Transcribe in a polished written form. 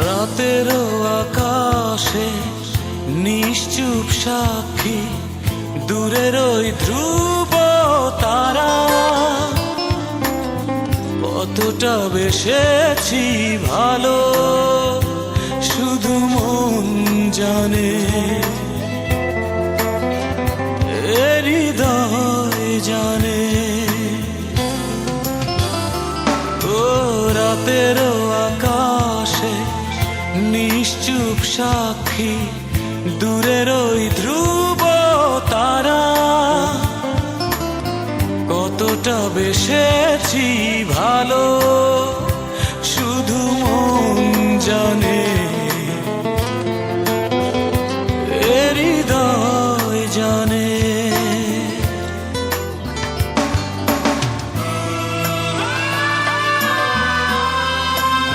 রাতেরও আকাশে নিশ্চুপ সাক্ষী, দূরের ওই ধ্রুব তারা। কতটা বেসেছি ভালো শুধু মন জানে, এ হৃদয় জানে। ও রাতেরও আকাশে নিশ্চুপ সাক্ষী, দূরের ওই ধ্রুব তারা। কতটা বেসেছি ভালো